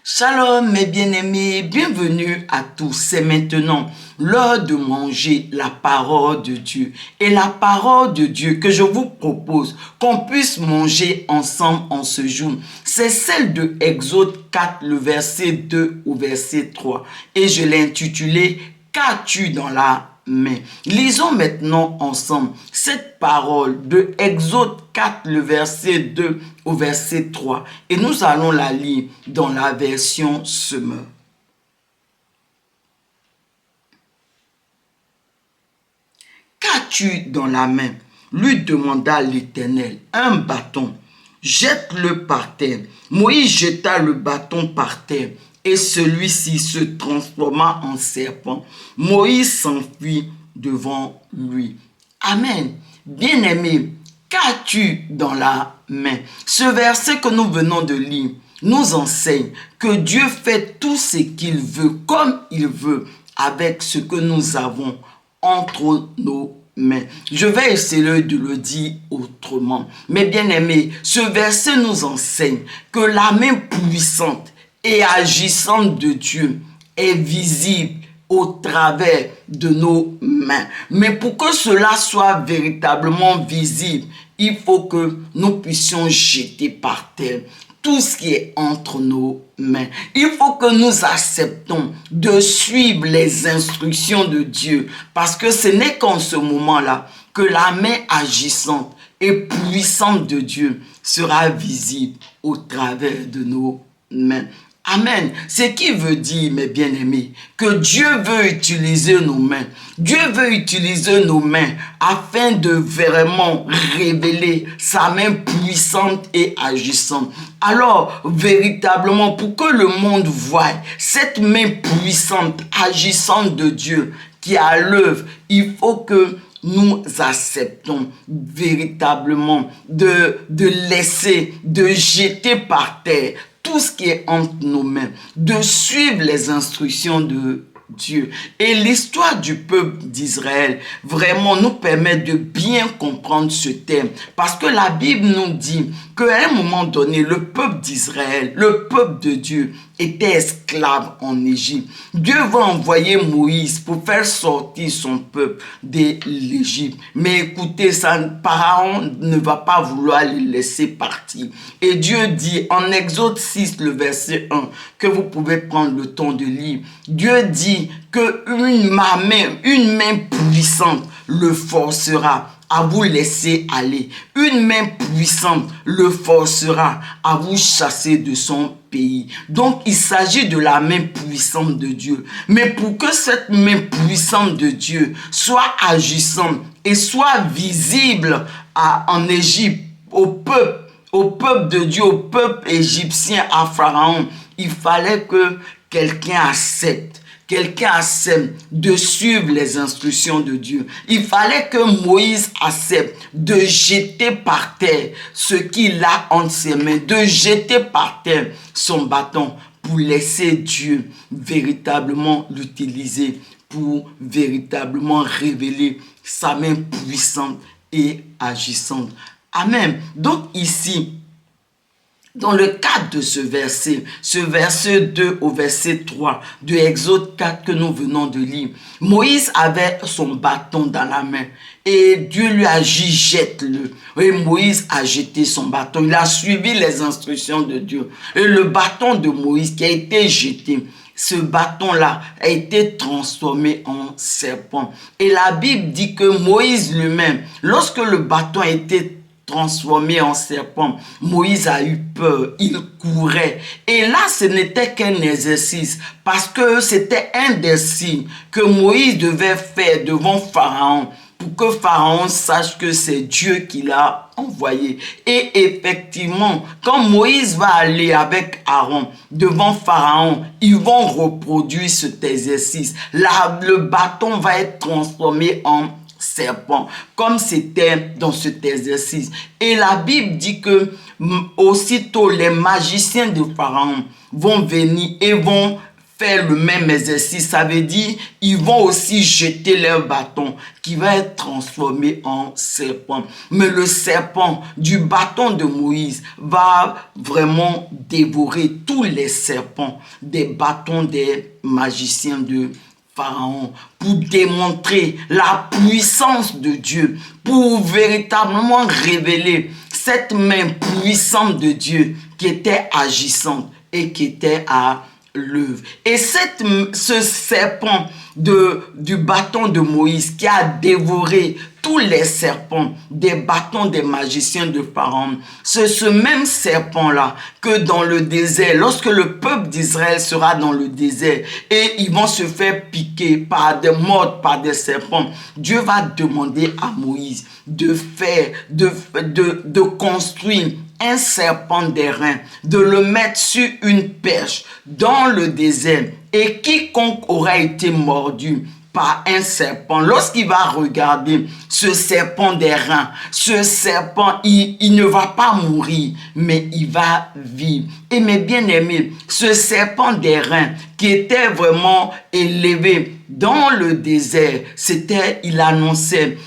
Shalom mes bien-aimés, bienvenue à tous. C'est maintenant l'heure de manger la parole de Dieu. Et la parole de Dieu que je vous propose qu'on puisse manger ensemble en ce jour, c'est celle de Exode 4, le verset 2 au verset 3. Et je l'ai intitulé « Qu'as-tu dans la main ?» Lisons maintenant ensemble cette parole de Exode 4, le verset 2 au verset 3. Et nous allons la lire dans la version Semeur. Qu'as-tu dans la main? Lui demanda l'Éternel. Un bâton. Jette-le par terre. Moïse jeta le bâton par terre et celui-ci se transforma en serpent. Moïse s'enfuit devant lui. Amen. Bien-aimé, qu'as-tu dans la main? Ce verset que nous venons de lire nous enseigne que Dieu fait tout ce qu'il veut, comme il veut, avec ce que nous avons entre nos mains. Je vais essayer de le dire autrement. Mais bien aimé, ce verset nous enseigne que la main puissante et agissante de Dieu est visible au travers de nos mains. Mais pour que cela soit véritablement visible, il faut que nous puissions jeter par terre tout ce qui est entre nos mains. Il faut que nous acceptons de suivre les instructions de Dieu, parce que ce n'est qu'en ce moment-là que la main agissante et puissante de Dieu sera visible au travers de nos mains. Amen. Ce qui veut dire, mes bien-aimés, que Dieu veut utiliser nos mains. Dieu veut utiliser nos mains afin de vraiment révéler sa main puissante et agissante. Alors, véritablement, pour que le monde voie cette main puissante, agissante de Dieu qui est à l'œuvre, il faut que nous acceptons véritablement de laisser, de jeter par terre tout ce qui est entre nos mains, de suivre les instructions de Dieu. Et l'histoire du peuple d'Israël vraiment nous permet de bien comprendre ce thème. Parce que la Bible nous dit qu'à un moment donné, le peuple d'Israël, le peuple de Dieu, était esclave en Égypte. Dieu va envoyer Moïse pour faire sortir son peuple de l'Égypte. Mais écoutez, Pharaon ne va pas vouloir les laisser partir. Et Dieu dit en Exode 6, le verset 1, que vous pouvez prendre le temps de lire. Dieu dit que une main puissante le forcera à vous laisser aller. Une main puissante le forcera à vous chasser de son pays. Donc, il s'agit de la main puissante de Dieu. Mais pour que cette main puissante de Dieu soit agissante et soit visible en Égypte, au peuple de Dieu, au peuple égyptien, à Pharaon, il fallait que quelqu'un accepte de suivre les instructions de Dieu. Il fallait que Moïse accepte de jeter par terre ce qu'il a entre ses mains, de jeter par terre son bâton pour laisser Dieu véritablement l'utiliser, pour véritablement révéler sa main puissante et agissante. Amen. Donc ici, dans le cadre de ce verset 2 au verset 3 de Exode 4 que nous venons de lire, Moïse avait son bâton dans la main et Dieu lui a dit jette-le. Et Moïse a jeté son bâton, il a suivi les instructions de Dieu. Et le bâton de Moïse qui a été jeté, ce bâton-là a été transformé en serpent. Et la Bible dit que Moïse lui-même, lorsque le bâton a été transformé en serpent, Moïse a eu peur, il courait. Et là, ce n'était qu'un exercice, parce que c'était un des signes que Moïse devait faire devant Pharaon, pour que Pharaon sache que c'est Dieu qui l'a envoyé. Et effectivement, quand Moïse va aller avec Aaron devant Pharaon, ils vont reproduire cet exercice. Là, le bâton va être transformé en serpent, comme c'était dans cet exercice. Et la Bible dit que aussitôt les magiciens de Pharaon vont venir et vont faire le même exercice. Ça veut dire ils vont aussi jeter leur bâton qui va être transformé en serpent. Mais le serpent du bâton de Moïse va vraiment dévorer tous les serpents des bâtons des magiciens de Pharaon, pour démontrer la puissance de Dieu, pour véritablement révéler cette main puissante de Dieu qui était agissante et qui était à l'œuvre. Et ce serpent du bâton de Moïse qui a dévoré tous les serpents des bâtons des magiciens de Pharaon, c'est ce même serpent-là que dans le désert, lorsque le peuple d'Israël sera dans le désert et ils vont se faire piquer par des morts, par des serpents, Dieu va demander à Moïse de construire un serpent d'airain, de le mettre sur une perche dans le désert, et quiconque aura été mordu par un serpent, lorsqu'il va regarder ce serpent d'airain, ce serpent, il ne va pas mourir, mais il va vivre. Et mes bien-aimés, ce serpent d'airain qui était vraiment élevé dans le désert, il annonçait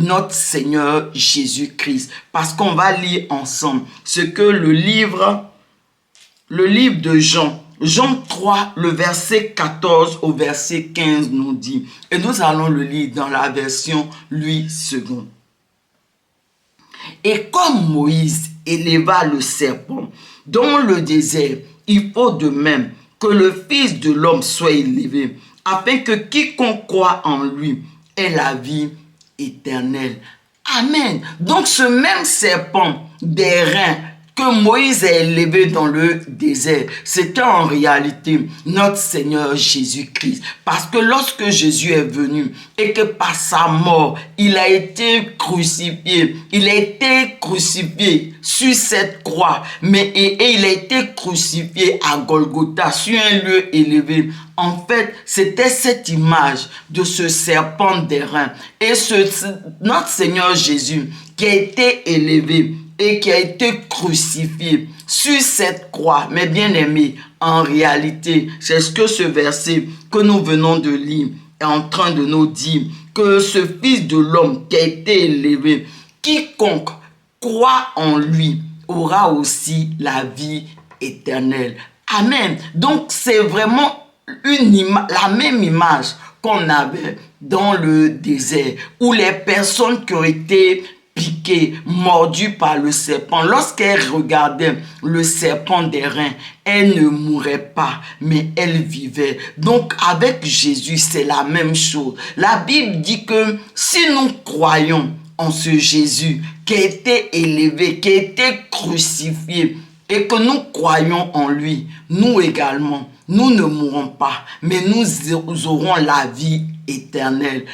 notre Seigneur Jésus-Christ. Parce qu'on va lire ensemble ce que le livre de Jean 3, le verset 14 au verset 15 nous dit. Et nous allons le lire dans la version Louis II. Et comme Moïse éleva le serpent dans le désert, il faut de même que le Fils de l'homme soit élevé, afin que quiconque croit en lui ait la vie éternelle. Amen. Donc ce même serpent d'airain que Moïse a élevé dans le désert, c'était en réalité notre Seigneur Jésus-Christ. Parce que lorsque Jésus est venu et que par sa mort, il a été crucifié sur cette croix, et il a été crucifié à Golgotha, sur un lieu élevé. En fait, c'était cette image de ce serpent d'airain. Et notre Seigneur Jésus qui a été élevé et qui a été crucifié sur cette croix. Mes bien-aimés, en réalité, c'est ce que ce verset que nous venons de lire est en train de nous dire, que ce Fils de l'homme qui a été élevé, quiconque croit en lui aura aussi la vie éternelle. Amen. Donc, c'est vraiment la même image qu'on avait dans le désert, où les personnes qui ont été piquées, mordues par le serpent, lorsqu'elles regardaient le serpent d'airain, elles ne mouraient pas, mais elles vivaient. Donc avec Jésus, c'est la même chose. La Bible dit que si nous croyons en ce Jésus qui a été élevé, qui a été crucifié, et que nous croyons en lui, nous également, nous ne mourrons pas, mais nous aurons la vie éternelle.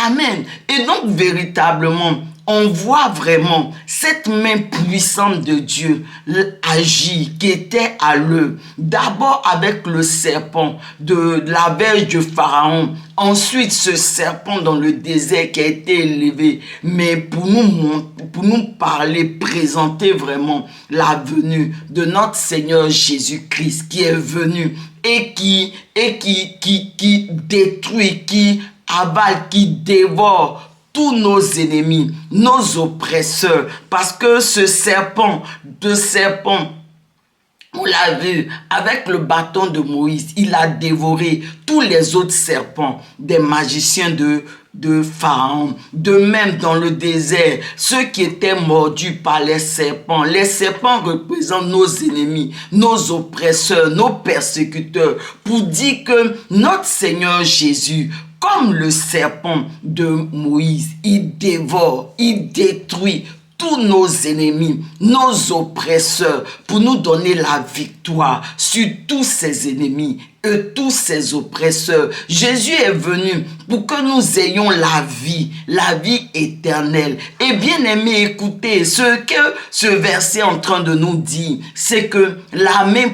Amen. Et donc, véritablement, on voit vraiment cette main puissante de Dieu agir, qui était à l'œuvre. D'abord avec le serpent de la verge de Pharaon. Ensuite, ce serpent dans le désert qui a été élevé. Mais pour nous parler, présenter vraiment la venue de notre Seigneur Jésus-Christ qui est venu et qui détruit, qui avale, qui dévore tous nos ennemis, nos oppresseurs, parce que ce serpent, on l'a vu, avec le bâton de Moïse, il a dévoré tous les autres serpents des magiciens de Pharaon. De même, dans le désert, ceux qui étaient mordus par les serpents représentent nos ennemis, nos oppresseurs, nos persécuteurs, pour dire que notre Seigneur Jésus, comme le serpent de Moïse, il dévore, il détruit tous nos ennemis, nos oppresseurs, pour nous donner la victoire sur tous ces ennemis et tous ces oppresseurs. Jésus est venu pour que nous ayons la vie éternelle. Et bien aimé, écoutez, ce que ce verset est en train de nous dire, c'est que la main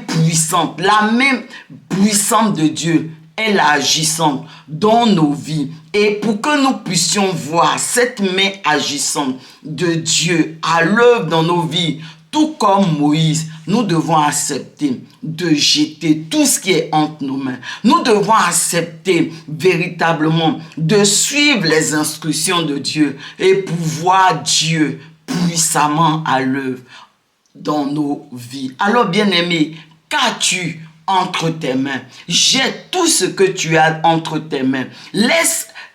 puissante de Dieu, elle est agissante dans nos vies. Et pour que nous puissions voir cette main agissante de Dieu à l'œuvre dans nos vies Tout comme Moïse, nous devons accepter de jeter tout ce qui est entre nos mains. Nous devons accepter véritablement de suivre les instructions de Dieu et pour voir Dieu puissamment à l'œuvre dans nos vies. Alors, bien-aimé, qu'as-tu entre tes mains? Jette tout ce que tu as entre tes mains.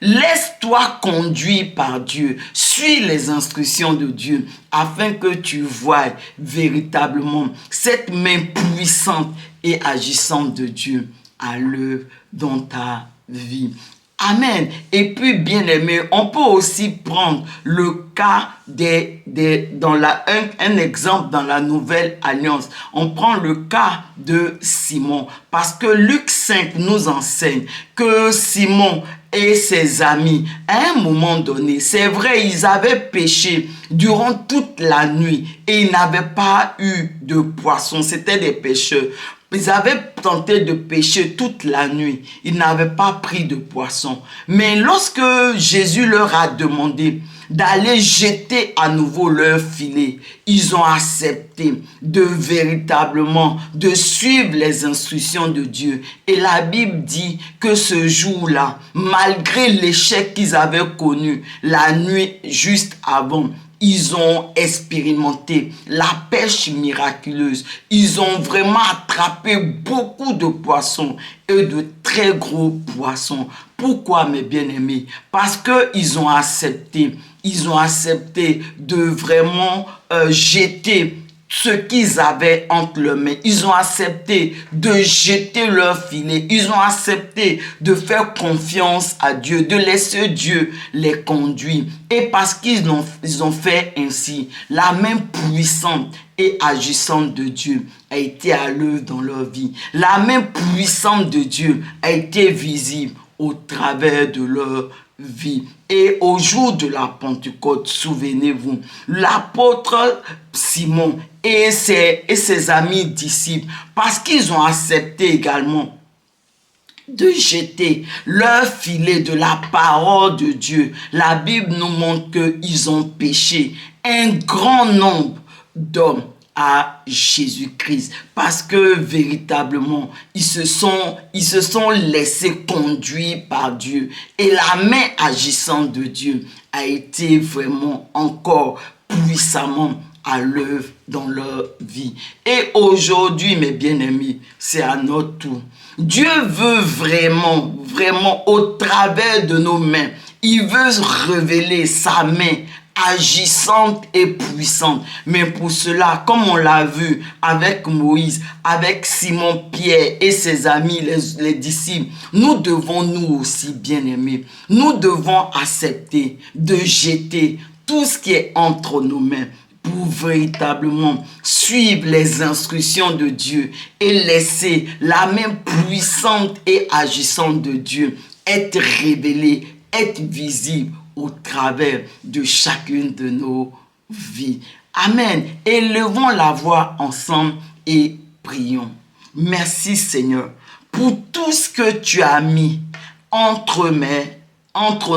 Laisse-toi conduire par Dieu. Suis les instructions de Dieu afin que tu voies véritablement cette main puissante et agissante de Dieu à l'œuvre dans ta vie. Amen. Et puis, bien aimé, on peut aussi prendre le cas un exemple dans la Nouvelle Alliance. On prend le cas de Simon. Parce que Luc 5 nous enseigne que Simon et ses amis, à un moment donné, c'est vrai, ils avaient péché durant toute la nuit et ils n'avaient pas eu de poisson. C'était des pêcheurs. Ils avaient tenté de pêcher toute la nuit. Ils n'avaient pas pris de poisson. Mais lorsque Jésus leur a demandé d'aller jeter à nouveau leur filet, ils ont accepté de véritablement de suivre les instructions de Dieu. Et la Bible dit que ce jour-là, malgré l'échec qu'ils avaient connu la nuit juste avant, ils ont expérimenté la pêche miraculeuse. Ils ont vraiment attrapé beaucoup de poissons et de très gros poissons. Pourquoi, mes bien-aimés? Parce qu'ils ont accepté. Ils ont accepté de vraiment jeter ce qu'ils avaient entre leurs mains. Ils ont accepté de jeter leur filet. Ils ont accepté de faire confiance à Dieu, de laisser Dieu les conduire. Et parce qu'ils ont fait ainsi, la main puissante et agissante de Dieu a été à l'œuvre dans leur vie. La main puissante de Dieu a été visible au travers de leur vie. Et au jour de la Pentecôte, souvenez-vous, l'apôtre Simon et ses amis disciples, parce qu'ils ont accepté également de jeter leur filet de la parole de Dieu, la Bible nous montre qu'ils ont péché un grand nombre d'hommes à Jésus-Christ, parce que véritablement ils se sont laissés conduire par Dieu et la main agissante de Dieu a été vraiment encore puissamment à l'œuvre dans leur vie. Et aujourd'hui, mes bien-aimés, c'est à notre tour. Dieu veut vraiment, vraiment au travers de nos mains, il veut révéler sa main agissante et puissante. Mais pour cela, comme on l'a vu avec Moïse, avec Simon Pierre et ses amis, les disciples, nous devons nous aussi, bien-aimés, nous devons accepter de jeter tout ce qui est entre nos mains pour véritablement suivre les instructions de Dieu et laisser la main puissante et agissante de Dieu être révélée, être visible au travers de chacune de nos vies. Amen. Élevons la voix ensemble et prions. Merci Seigneur pour tout ce que tu as mis entre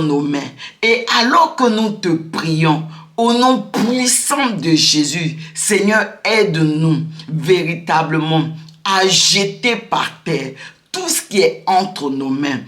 nos mains. Et alors que nous te prions, au nom puissant de Jésus, Seigneur, aide-nous véritablement à jeter par terre tout ce qui est entre nos mains.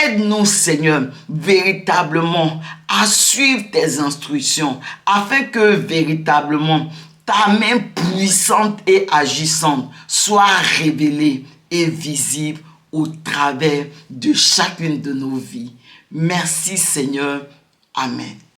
Aide-nous, Seigneur, véritablement à suivre tes instructions afin que véritablement ta main puissante et agissante soit révélée et visible au travers de chacune de nos vies. Merci, Seigneur. Amen.